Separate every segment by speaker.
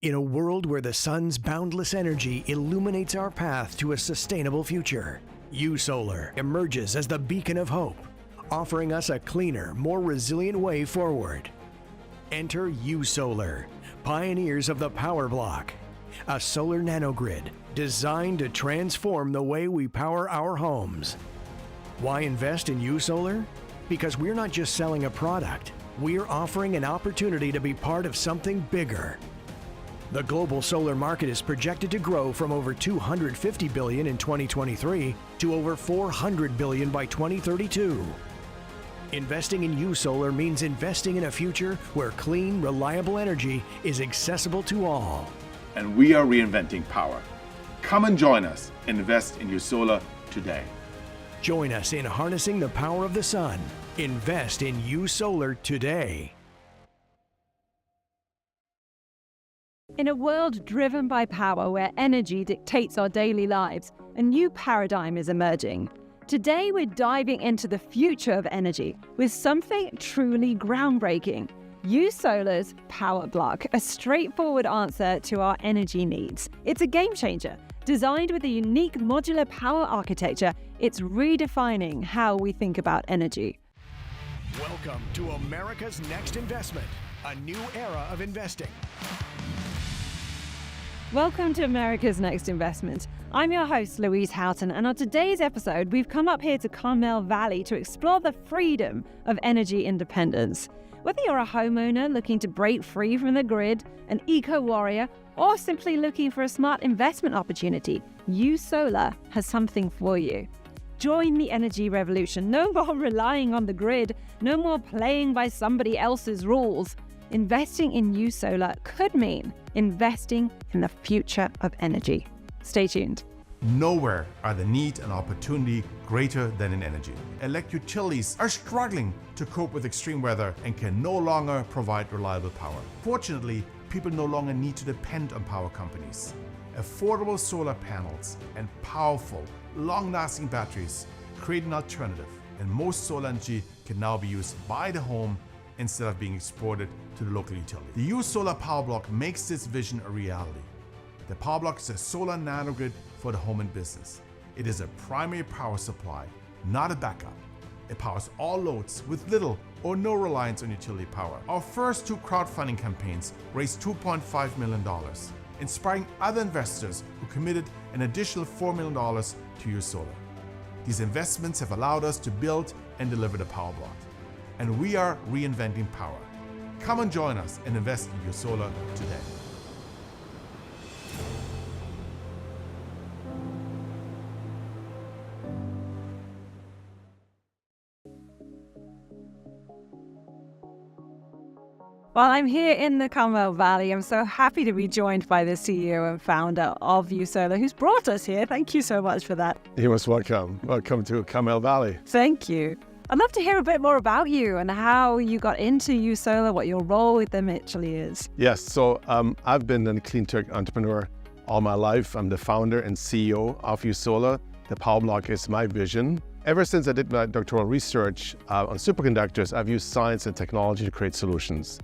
Speaker 1: In a world where the sun's boundless energy illuminates our path to a sustainable future, YouSolar emerges as the beacon of hope, offering us a cleaner, more resilient way forward. Enter YouSolar, pioneers of the power block, a solar nanogrid designed to transform the way we power our homes. Why invest in YouSolar? Because we're not just selling a product, we're offering an opportunity to be part of something bigger. The global solar market is projected to grow from over $250 billion in 2023 to over $400 billion by 2032. Investing in YouSolar means investing in a future where clean, reliable energy is accessible to all.
Speaker 2: And we are reinventing power. Come and join us and invest in YouSolar today.
Speaker 1: Join us in harnessing the power of the sun. Invest in YouSolar today.
Speaker 3: In a world driven by power where energy dictates our daily lives, a new paradigm is emerging. Today we're diving into the future of energy with something truly groundbreaking. YouSolar's Power Bloc, a straightforward answer to our energy needs. It's a game changer. Designed with a unique modular power architecture, it's redefining how we think about energy.
Speaker 1: Welcome to America's Next Investment, a new era of investing.
Speaker 3: Welcome to America's Next Investment. I'm your host, Louise Houghton, and on today's episode, we've come up here to Carmel Valley to explore the freedom of energy independence. Whether you're a homeowner looking to break free from the grid, an eco-warrior, or simply looking for a smart investment opportunity, YouSolar has something for you. Join the energy revolution. No more relying on the grid, no more playing by somebody else's rules. Investing in YouSolar could mean investing in the future of energy. Stay tuned.
Speaker 4: Nowhere are the need and opportunity greater than in energy. Electric utilities are struggling to cope with extreme weather and can no longer provide reliable power. Fortunately, people no longer need to depend on power companies. Affordable solar panels and powerful, long-lasting batteries create an alternative, and most solar energy can now be used by the home instead of being exported to the local utility. The YouSolar Power Block makes this vision a reality. The Power Block is a solar nanogrid for the home and business. It is a primary power supply, not a backup. It powers all loads with little or no reliance on utility power. Our first two crowdfunding campaigns raised $2.5 million, inspiring other investors who committed an additional $4 million to YouSolar. These investments have allowed us to build and deliver the Power Block. And we are reinventing power. Come and join us and invest in YouSolar today.
Speaker 3: Well, I'm here in the Carmel Valley. I'm so happy to be joined by the CEO and founder of YouSolar, who's brought us here. Thank you so much for that.
Speaker 5: You're most welcome. Welcome to Carmel Valley.
Speaker 3: Thank you. I'd love to hear a bit more about you and how you got into YouSolar, what your role with them actually is.
Speaker 5: Yes, so I've been a clean tech entrepreneur all my life. I'm the founder and CEO of YouSolar. The Power Block is my vision. Ever since I did my doctoral research on superconductors, I've used science and technology to create solutions.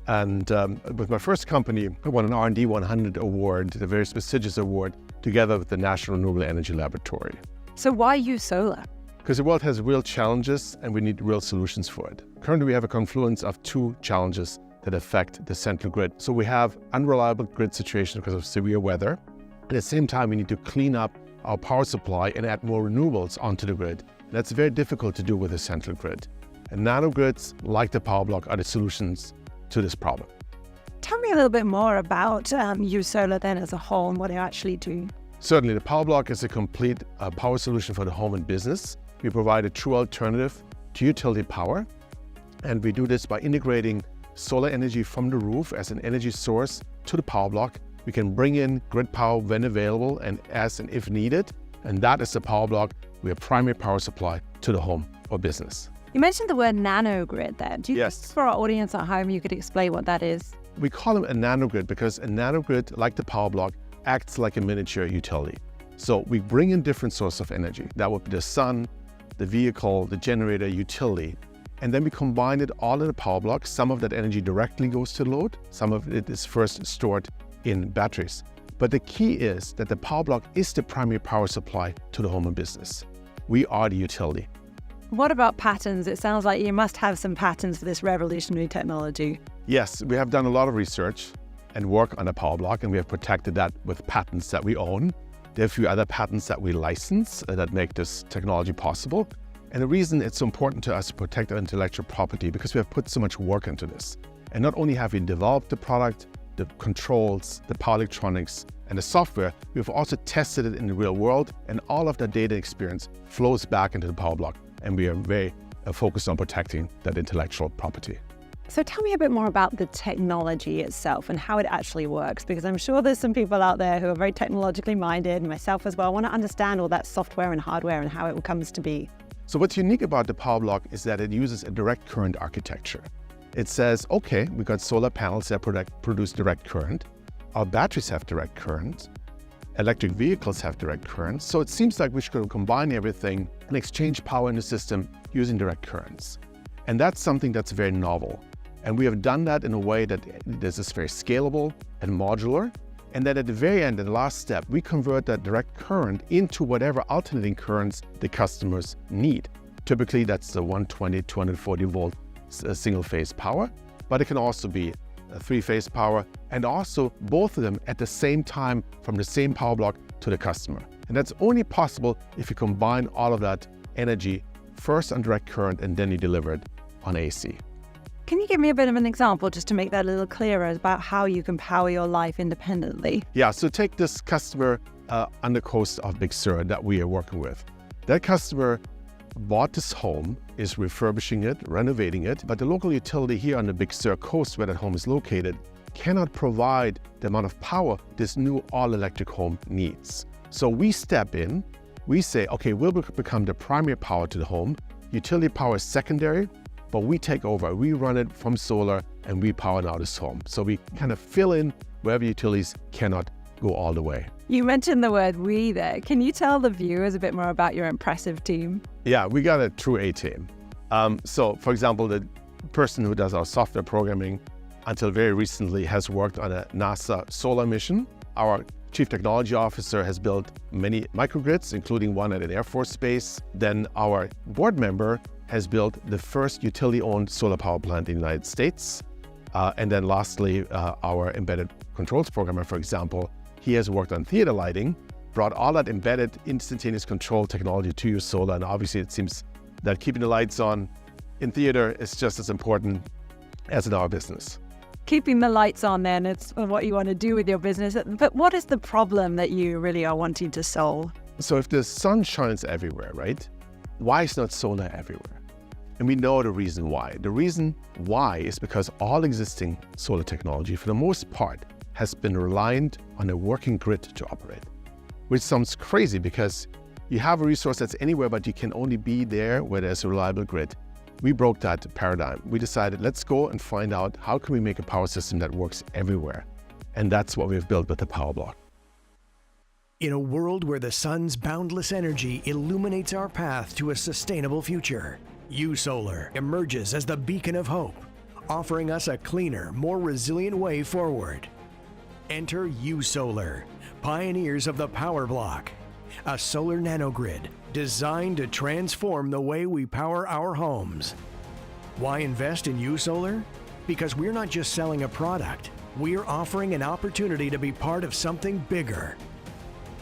Speaker 5: And with my first company, I won an R&D 100 award, a very prestigious award, together with the National Renewable Energy Laboratory.
Speaker 3: So why YouSolar?
Speaker 5: Because the world has real challenges and we need real solutions for it. Currently, we have a confluence of two challenges that affect the central grid. So we have unreliable grid situations because of severe weather. At the same time, we need to clean up our power supply and add more renewables onto the grid. And that's very difficult to do with a central grid. And nanogrids, like the Power Block, are the solutions to this problem.
Speaker 3: Tell me a little bit more about YouSolar then as a whole and what you actually do.
Speaker 5: Certainly, the Power Block is a complete power solution for the home and business. We provide a true alternative to utility power, and we do this by integrating solar energy from the roof as an energy source to the Power Block. We can bring in grid power when available and as and if needed, and that is the Power Block. We are primary power supply to the home or business.
Speaker 3: You mentioned the word nanogrid there. Do you
Speaker 5: Yes.
Speaker 3: think for our audience at home, you could explain what that is?
Speaker 5: We call them a nanogrid because a nanogrid, like the Power Block, acts like a miniature utility. So we bring in different sources of energy. That would be the sun, the vehicle, the generator, utility. And then we combine it all in a Power Block. Some of that energy directly goes to load. Some of it is first stored in batteries. But the key is that the power block is the primary power supply to the home and business. We are the utility.
Speaker 3: What about patents? It sounds like you must have some patents for this revolutionary technology.
Speaker 5: Yes, we have done a lot of research and work on the power block, and we have protected that with patents that we own. There are a few other patents that we license that make this technology possible. And the reason it's so important to us to protect our intellectual property, because we have put so much work into this. And not only have we developed the product, the controls, the power electronics, and the software, we've also tested it in the real world, and all of that data experience flows back into the power block. And we are very focused on protecting that intellectual property.
Speaker 3: So tell me a bit more about the technology itself and how it actually works, because I'm sure there's some people out there who are very technologically minded, myself as well, want to understand all that software and hardware and how it comes to be.
Speaker 5: So what's unique about the power block is that it uses a direct current architecture. It says, okay, we've got solar panels that produce direct current. Our batteries have direct current. Electric vehicles have direct current. So it seems like we should combine everything and exchange power in the system using direct currents. And that's something that's very novel. And we have done that in a way that this is very scalable and modular. And then at the very end, in the last step, we convert that direct current into whatever alternating currents the customers need. Typically, that's the 120, 240 volt single phase power, but it can also be a three-phase power, and also both of them at the same time from the same power block to the customer. And that's only possible if you combine all of that energy first on direct current and then you deliver it on AC.
Speaker 3: Can you give me a bit of an example just to make that a little clearer about how you can power your life independently?
Speaker 5: Yeah, so take this customer on the coast of Big Sur that we are working with. That customer bought this home, is refurbishing it, renovating it, but the local utility here on the Big Sur coast where that home is located cannot provide the amount of power this new all-electric home needs. So we step in, we say, okay, we'll become the primary power to the home, utility power is secondary, but we take over, we run it from solar and we power now this home. So we kind of fill in wherever utilities cannot go all the way.
Speaker 3: You mentioned the word we there. Can you tell the viewers a bit more about your impressive team?
Speaker 5: Yeah, we got a true A team. So for example, the person who does our software programming until very recently has worked on a NASA solar mission. Our Chief Technology Officer has built many microgrids, including one at an Air Force base. Then our board member has built the first utility-owned solar power plant in the United States. And then lastly, our embedded controls programmer, for example, he has worked on theater lighting, brought all that embedded instantaneous control technology to YouSolar. And obviously it seems that keeping the lights on in theater is just as important as in our business.
Speaker 3: Keeping the lights on then, it's what you want to do with your business. But what is the problem that you really are wanting to solve?
Speaker 5: So if the sun shines everywhere, right? Why is not solar everywhere? And we know the reason why. The reason why is because all existing solar technology, for the most part, has been reliant on a working grid to operate, which sounds crazy because you have a resource that's anywhere, but you can only be there where there's a reliable grid. We broke that paradigm. We decided, let's go and find out how can we make a power system that works everywhere. And that's what we've built with the power block.
Speaker 1: In a world where the sun's boundless energy illuminates our path to a sustainable future, YouSolar emerges as the beacon of hope, offering us a cleaner, more resilient way forward. Enter YouSolar, pioneers of the power block, a solar nanogrid designed to transform the way we power our homes. Why invest in YouSolar? Because we're not just selling a product, we're offering an opportunity to be part of something bigger.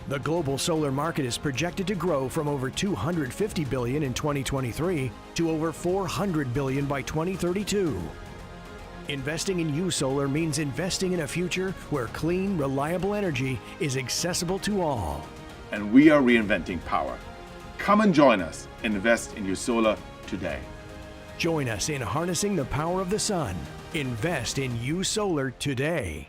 Speaker 1: The global solar market is projected to grow from over $250 billion in 2023 to over $400 billion by 2032. Investing in YouSolar means investing in a future where clean, reliable energy is accessible to all.
Speaker 2: And we are reinventing power. Come and join us and invest in YouSolar today.
Speaker 1: Join us in harnessing the power of the sun. Invest in YouSolar today.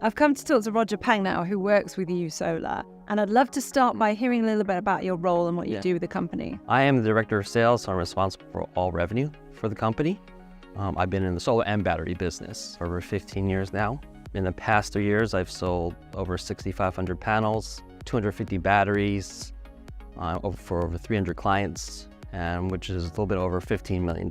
Speaker 3: I've come to talk to Roger Pang now, who works with YouSolar, and I'd love to start by hearing a little bit about your role and what you do with the company.
Speaker 6: I am the Director of Sales, so I'm responsible for all revenue for the company. I've been in the solar and battery business for over 15 years now. In the past 3 years, I've sold over 6,500 panels, 250 batteries for over 300 clients, which is a little bit over $15 million.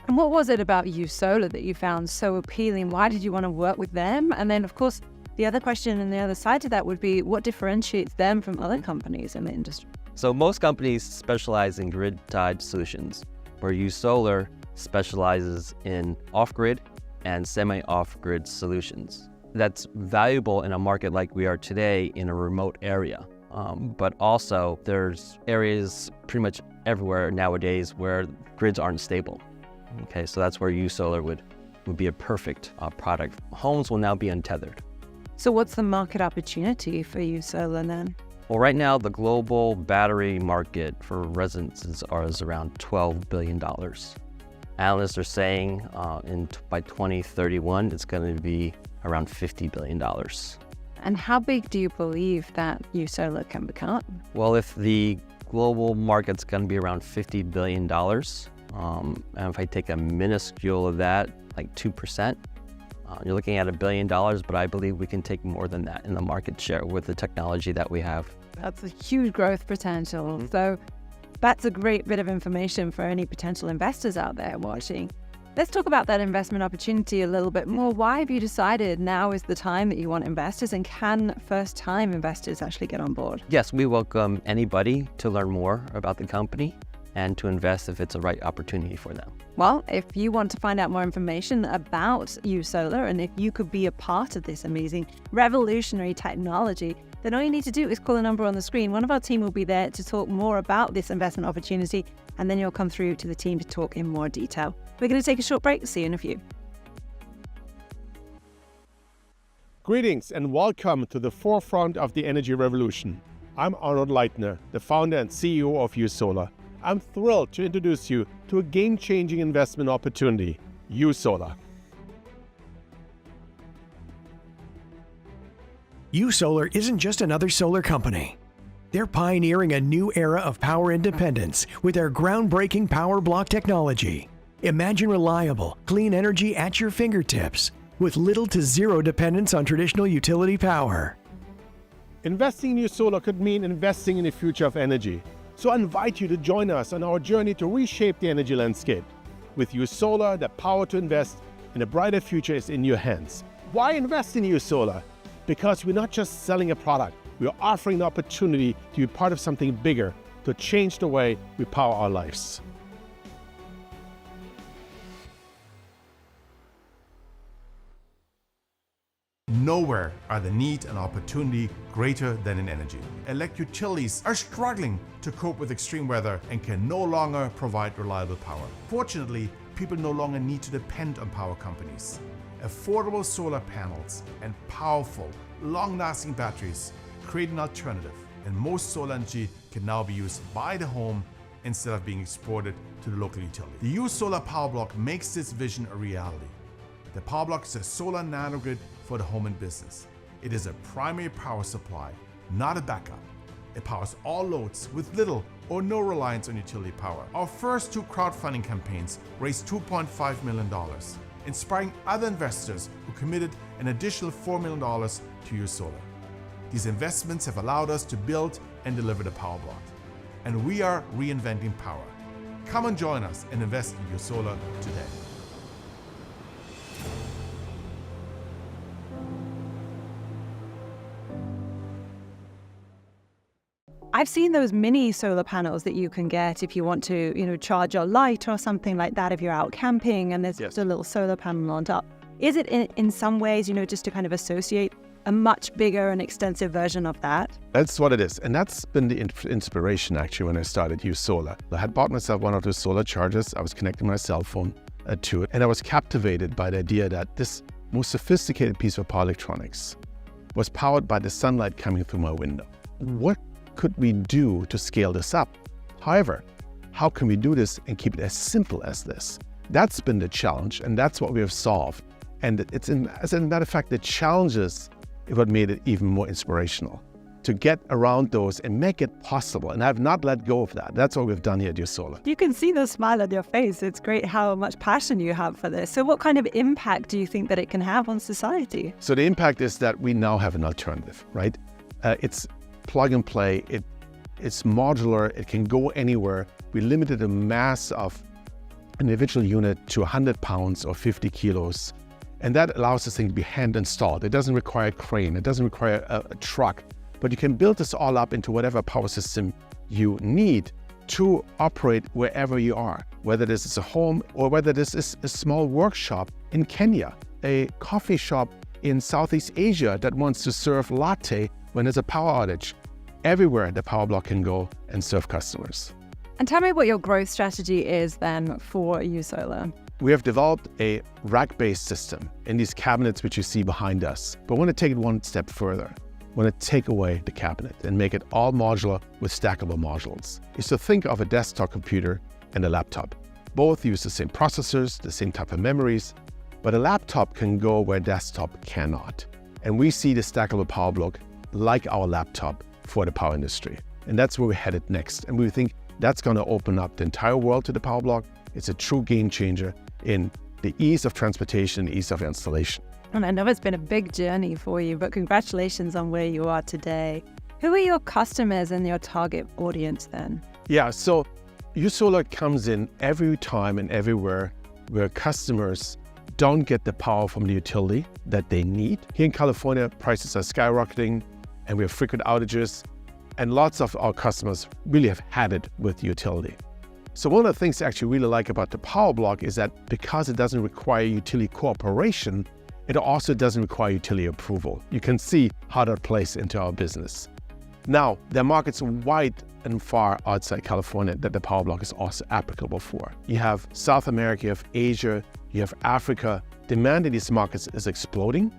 Speaker 3: And what was it about YouSolar that you found so appealing? Why did you want to work with them? And then, of course, the other question and the other side to that would be, what differentiates them from other companies in the industry?
Speaker 6: So most companies specialize in grid-tied solutions, where YouSolar specializes in off-grid and semi-off-grid solutions. That's valuable in a market like we are today in a remote area. But also there's areas pretty much everywhere nowadays where grids aren't stable. Okay, so that's where YouSolar would be a perfect product. Homes will now be untethered.
Speaker 3: So what's the market opportunity for YouSolar then?
Speaker 6: Well, right now the global battery market for residences is around $12 billion. Analysts are saying by 2031 it's going to be around $50 billion.
Speaker 3: And how big do you believe that YouSolar can become?
Speaker 6: Well, if the global market's going to be around $50 billion, and if I take a minuscule of that, like 2%, you're looking at $1 billion, but I believe we can take more than that in the market share with the technology that we have.
Speaker 3: That's a huge growth potential. So that's a great bit of information for any potential investors out there watching. Let's talk about that investment opportunity a little bit more. Why have you decided now is the time that you want investors, and can first-time investors actually get on board?
Speaker 6: Yes, we welcome anybody to learn more about the company and to invest if it's a right opportunity for them.
Speaker 3: Well, if you want to find out more information about YouSolar and if you could be a part of this amazing revolutionary technology, then all you need to do is call the number on the screen. One of our team will be there to talk more about this investment opportunity, and then you'll come through to the team to talk in more detail. We're going to take a short break. See you in a few.
Speaker 5: Greetings and welcome to the forefront of the energy revolution. I'm Arnold Leitner, the founder and CEO of YouSolar. I'm thrilled to introduce you to a game-changing investment opportunity, YouSolar.
Speaker 1: YouSolar isn't just another solar company. They're pioneering a new era of power independence with their groundbreaking power block technology. Imagine reliable, clean energy at your fingertips with little to zero dependence on traditional utility power.
Speaker 5: Investing in YouSolar could mean investing in the future of energy. So I invite you to join us on our journey to reshape the energy landscape. With YouSolar, the power to invest in a brighter future is in your hands. Why invest in YouSolar? Because we're not just selling a product, we're offering the opportunity to be part of something bigger, to change the way we power our lives.
Speaker 4: Nowhere are the need and opportunity greater than in energy. Electric utilities are struggling to cope with extreme weather and can no longer provide reliable power. Fortunately, people no longer need to depend on power companies. Affordable solar panels and powerful, long-lasting batteries create an alternative, and most solar energy can now be used by the home instead of being exported to the local utility. The YouSolar Power Block makes this vision a reality. The Power Block is a solar nanogrid for the home and business. It is a primary power supply, not a backup. It powers all loads with little or no reliance on utility power. Our first two crowdfunding campaigns raised $2.5 million, inspiring other investors who committed an additional $4 million to YouSolar. These investments have allowed us to build and deliver the Power Block. And we are reinventing power. Come and join us and invest in YouSolar today.
Speaker 3: I've seen those mini solar panels that you can get if you want to, charge your light or something like that if you're out camping, and there's just a little solar panel on top. Is it in some ways, just to kind of associate a much bigger and extensive version of that?
Speaker 5: That's what it is. And that's been the inspiration actually when I started YouSolar. I had bought myself one of those solar chargers. I was connecting my cell phone to it, and I was captivated by the idea that this most sophisticated piece of power electronics was powered by the sunlight coming through my window. What could we do to scale this up? However, how can we do this and keep it as simple as this? That's been the challenge, and that's what we have solved. And as a matter of fact, the challenges is what made it even more inspirational. To get around those and make it possible, and I've not let go of that. That's what we've done here at YouSolar.
Speaker 3: You can see the smile on your face. It's great how much passion you have for this. So what kind of impact do you think that it can have on society?
Speaker 5: So the impact is that we now have an alternative, right? It's plug and play, it's modular, it can go anywhere. We limited the mass of an individual unit to 100 pounds or 50 kilos. And that allows this thing to be hand installed. It doesn't require a crane, it doesn't require a truck, but you can build this all up into whatever power system you need to operate wherever you are, whether this is a home or whether this is a small workshop in Kenya, a coffee shop in Southeast Asia that wants to serve latte when there's a power outage. Everywhere the Power Bloc can go and serve customers.
Speaker 3: And tell me what your growth strategy is then for YouSolar.
Speaker 5: We have developed a rack-based system in these cabinets which you see behind us, but want to take it one step further. Want to take away the cabinet and make it all modular with stackable modules. Is to think of a desktop computer and a laptop. Both use the same processors, the same type of memories, but a laptop can go where desktop cannot. And we see the stackable Power Bloc like our laptop for the power industry. And that's where we're headed next. And we think that's going to open up the entire world to the Power Bloc. It's a true game changer in the ease of transportation, ease of installation.
Speaker 3: And I know it's been a big journey for you, but congratulations on where you are today. Who are your customers and your target audience then?
Speaker 5: Yeah, so YouSolar comes in every time and everywhere where customers don't get the power from the utility that they need. Here in California, prices are skyrocketing and we have frequent outages, and lots of our customers really have had it with utility. So one of the things I actually really like about the Power Bloc is that because it doesn't require utility cooperation, it also doesn't require utility approval. You can see how that plays into our business. Now, there are markets wide and far outside California that the Power Bloc is also applicable for. You have South America, you have Asia, you have Africa. Demand in these markets is exploding,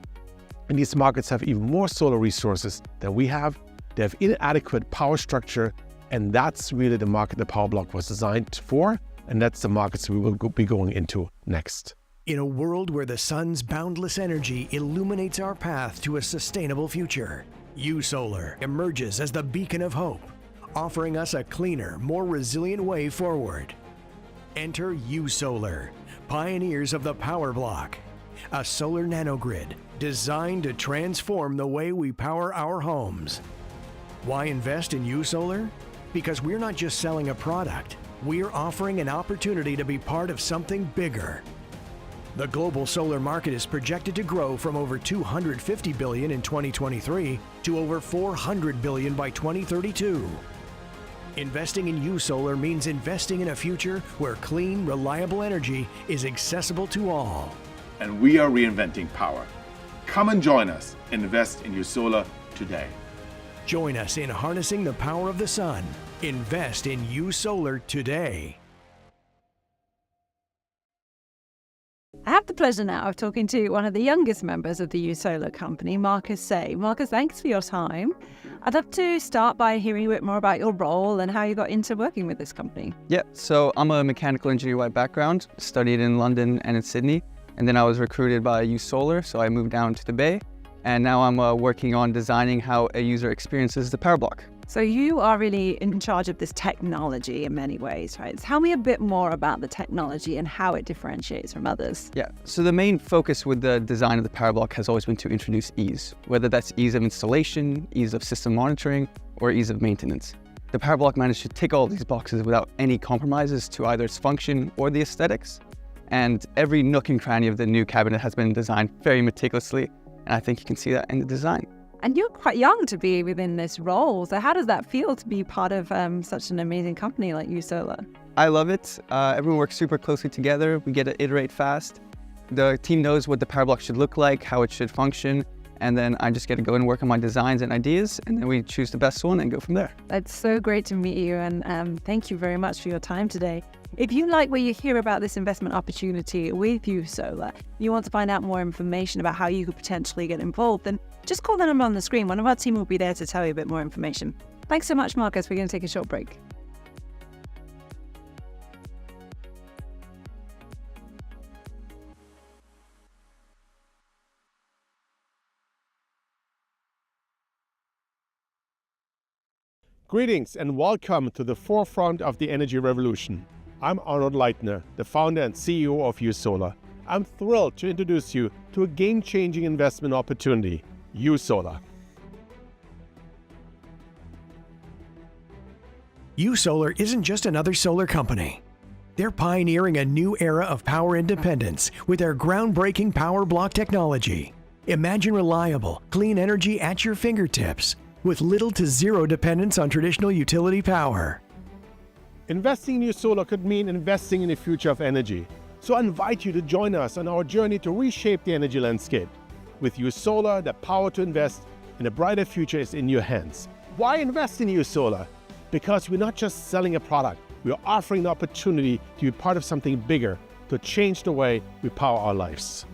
Speaker 5: and these markets have even more solar resources than we have. They have inadequate power structure, and that's really the market the Power Bloc was designed for, and that's the markets we will be going into next.
Speaker 1: In a world where the sun's boundless energy illuminates our path to a sustainable future, YouSolar emerges as the beacon of hope, offering us a cleaner, more resilient way forward. Enter YouSolar, pioneers of the Power Bloc, a solar nanogrid designed to transform the way we power our homes. Why invest in YouSolar? Because we're not just selling a product, we're offering an opportunity to be part of something bigger. The global solar market is projected to grow from over $250 billion in 2023 to over $400 billion by 2032. Investing in YouSolar means investing in a future where clean, reliable energy is accessible to all.
Speaker 2: And we are reinventing power. Come and join us. Invest in YouSolar today.
Speaker 1: Join us in harnessing the power of the sun. Invest in YouSolar today.
Speaker 3: I have the pleasure now of talking to one of the youngest members of the YouSolar company, Marcus Say. Marcus, thanks for your time. I'd love to start by hearing a bit more about your role and how you got into working with this company.
Speaker 7: Yeah, so I'm a mechanical engineer by background, studied in London and in Sydney, and then I was recruited by YouSolar, so I moved down to the Bay, and now I'm working on designing how a user experiences the Power Bloc.
Speaker 3: So you are really in charge of this technology in many ways, right? Tell me a bit more about the technology and how it differentiates from others.
Speaker 7: Yeah, so the main focus with the design of the Power Bloc has always been to introduce ease, whether that's ease of installation, ease of system monitoring, or ease of maintenance. The Power Bloc managed to tick all these boxes without any compromises to either its function or the aesthetics. And every nook and cranny of the new cabinet has been designed very meticulously, and I think you can see that in the design.
Speaker 3: And you're quite young to be within this role. So how does that feel to be part of such an amazing company like YouSolar?
Speaker 7: I love it. Everyone works super closely together. We get to iterate fast. The team knows what the Power Bloc should look like, how it should function. And then I just get to go and work on my designs and ideas. And then we choose the best one and go from there.
Speaker 3: It's so great to meet you. And thank you very much for your time today. If you like what you hear about this investment opportunity with YouSolar, you want to find out more information about how you could potentially get involved, then just call the number on the screen. One of our team will be there to tell you a bit more information. Thanks so much, Marcus. We're going to take a short break.
Speaker 5: Greetings and welcome to the forefront of the energy revolution. I'm Arnold Leitner, the founder and CEO of YouSolar. I'm thrilled to introduce you to a game-changing investment opportunity, YouSolar.
Speaker 1: YouSolar isn't just another solar company. They're pioneering a new era of power independence with their groundbreaking power block technology. Imagine reliable, clean energy at your fingertips with little to zero dependence on traditional utility power.
Speaker 5: Investing in YouSolar could mean investing in the future of energy. So I invite you to join us on our journey to reshape the energy landscape. With YouSolar, the power to invest in a brighter future is in your hands. Why invest in YouSolar? Because we're not just selling a product, we are offering the opportunity to be part of something bigger, to change the way we power our lives.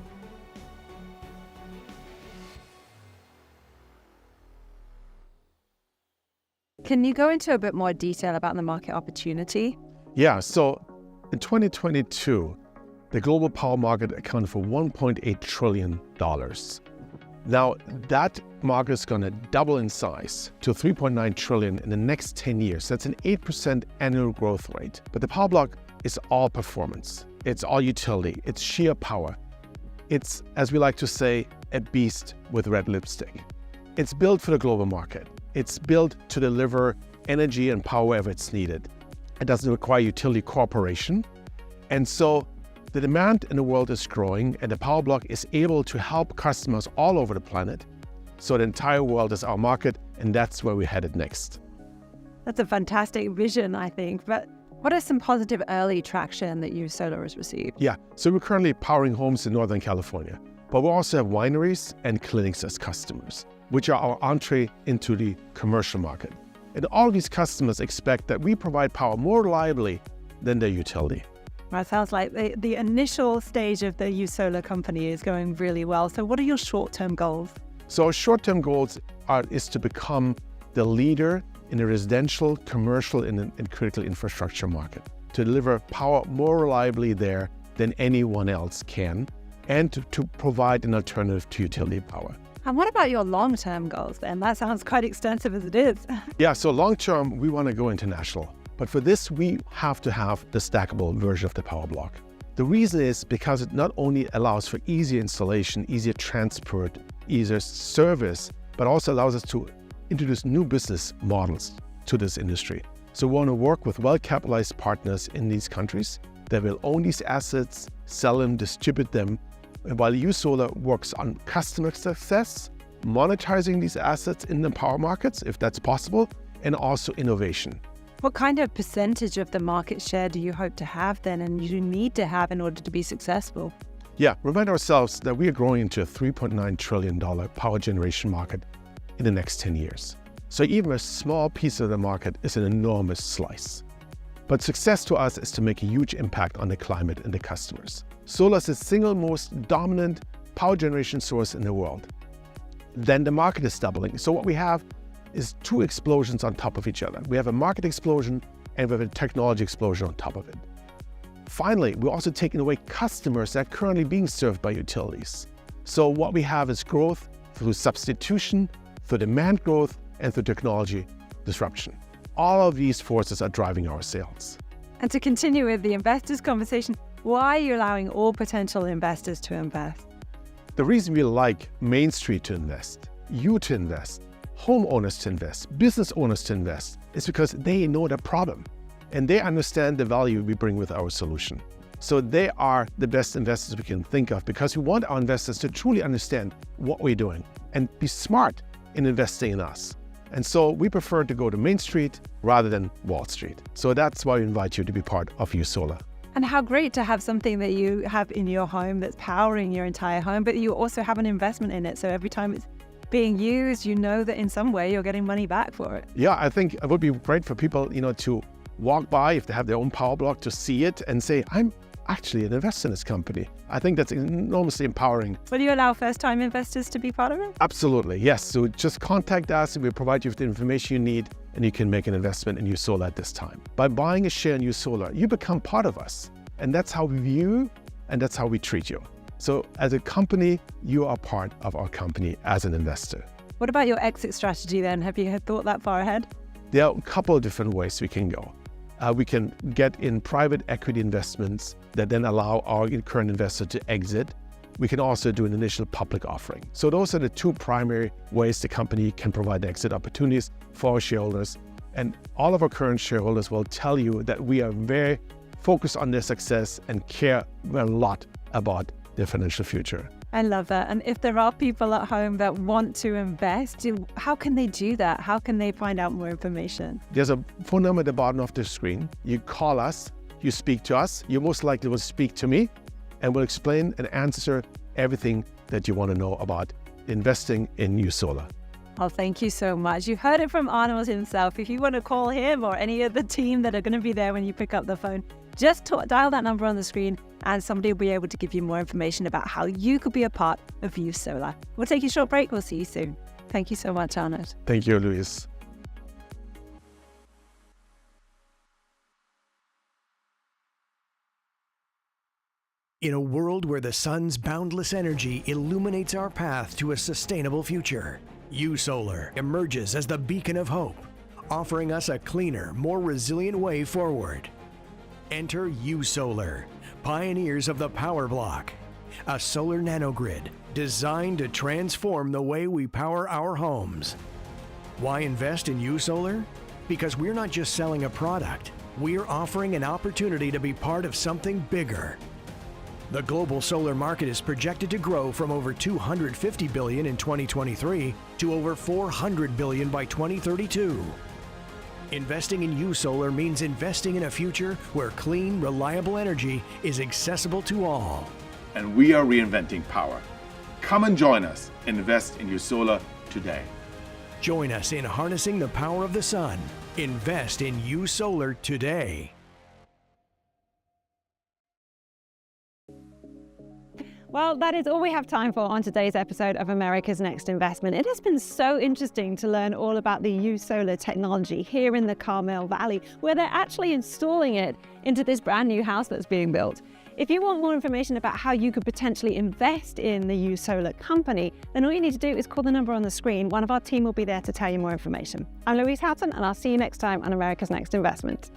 Speaker 3: Can you go into a bit more detail about the market opportunity?
Speaker 5: Yeah, so in 2022, the global power market accounted for $1.8 trillion. Now, that market is going to double in size to $3.9 trillion in the next 10 years. That's an 8% annual growth rate. But the power block is all performance. It's all utility. It's sheer power. It's, as we like to say, a beast with red lipstick. It's built for the global market. It's built to deliver energy and power wherever it's needed. It doesn't require utility cooperation. And so the demand in the world is growing, and the power block is able to help customers all over the planet. So the entire world is our market, and that's where we're headed next.
Speaker 3: That's a fantastic vision, I think. But what are some positive early traction that YouSolar has received?
Speaker 5: Yeah, so we're currently powering homes in Northern California, but we also have wineries and clinics as customers, which are our entree into the commercial market. And all of these customers expect that we provide power more reliably than their utility.
Speaker 3: Well, it sounds like the initial stage of the YouSolar company is going really well. So what are your short-term goals?
Speaker 5: So our short-term goals is to become the leader in the residential, commercial, and critical infrastructure market, to deliver power more reliably there than anyone else can, and to provide an alternative to utility power.
Speaker 3: And what about your long-term goals then? That sounds quite extensive as it is.
Speaker 5: Yeah, so long-term, we want to go international. But for this, we have to have the stackable version of the power block. The reason is because it not only allows for easier installation, easier transport, easier service, but also allows us to introduce new business models to this industry. So we want to work with well-capitalized partners in these countries that will own these assets, sell them, distribute them, and while YouSolar works on customer success, monetizing these assets in the power markets, if that's possible, and also innovation.
Speaker 3: What kind of percentage of the market share do you hope to have then, and you need to have in order to be successful?
Speaker 5: Yeah, remind ourselves that we are growing into a $3.9 trillion power generation market in the next 10 years. So even a small piece of the market is an enormous slice. But success to us is to make a huge impact on the climate and the customers. Solar is the single most dominant power generation source in the world. Then the market is doubling. So what we have is two explosions on top of each other. We have a market explosion and we have a technology explosion on top of it. Finally, we're also taking away customers that are currently being served by utilities. So what we have is growth through substitution, through demand growth, and through technology disruption. All of these forces are driving our sales.
Speaker 3: And to continue with the investors conversation, why are you allowing all potential investors to invest?
Speaker 5: The reason we like Main Street to invest, you to invest, homeowners to invest, business owners to invest, is because they know the problem and they understand the value we bring with our solution. So they are the best investors we can think of because we want our investors to truly understand what we're doing and be smart in investing in us. And so we prefer to go to Main Street rather than Wall Street. So that's why we invite you to be part of YouSolar.
Speaker 3: And how great to have something that you have in your home that's powering your entire home, but you also have an investment in it. So every time it's being used, you know that in some way you're getting money back for it.
Speaker 5: Yeah, I think it would be great for people, to walk by, if they have their own power block, to see it and say, I'm actually an investor in this company. I think that's enormously empowering.
Speaker 3: Will you allow first-time investors to be part of it?
Speaker 5: Absolutely, yes. So just contact us and we'll provide you with the information you need and you can make an investment in YouSolar at this time. By buying a share in YouSolar, you become part of us. And that's how we view you and that's how we treat you. So as a company, you are part of our company as an investor.
Speaker 3: What about your exit strategy then? Have you thought that far ahead?
Speaker 5: There are a couple of different ways we can go. We can get in private equity investments that then allow our current investor to exit. We can also do an initial public offering. So those are the two primary ways the company can provide exit opportunities for our shareholders. And all of our current shareholders will tell you that we are very focus on their success and care a lot about their financial future.
Speaker 3: I love that. And if there are people at home that want to invest, how can they do that? How can they find out more information?
Speaker 5: There's a phone number at the bottom of the screen. You call us, you speak to us, you most likely will speak to me, and we'll explain and answer everything that you want to know about investing in YouSolar.
Speaker 3: Oh, thank you so much. You heard it from Arnold himself. If you want to call him or any of the team that are going to be there when you pick up the phone, just dial that number on the screen and somebody will be able to give you more information about how you could be a part of YouSolar. We'll take a short break. We'll see you soon. Thank you so much, Arnold.
Speaker 5: Thank you, Louise.
Speaker 1: In a world where the sun's boundless energy illuminates our path to a sustainable future, YouSolar emerges as the beacon of hope, offering us a cleaner, more resilient way forward. Enter YouSolar, pioneers of the power block, a solar nanogrid designed to transform the way we power our homes. Why invest in YouSolar? Because we're not just selling a product, we're offering an opportunity to be part of something bigger. The global solar market is projected to grow from over $250 billion in 2023 to over $400 billion by 2032. Investing in YouSolar means investing in a future where clean, reliable energy is accessible to all.
Speaker 2: And we are reinventing power. Come and join us and invest in YouSolar today.
Speaker 1: Join us in harnessing the power of the sun. Invest in YouSolar today.
Speaker 3: Well, that is all we have time for on today's episode of America's Next Investment. It has been so interesting to learn all about the YouSolar technology here in the Carmel Valley, where they're actually installing it into this brand new house that's being built. If you want more information about how you could potentially invest in the YouSolar company, then all you need to do is call the number on the screen. One of our team will be there to tell you more information. I'm Louise Houghton, and I'll see you next time on America's Next Investment.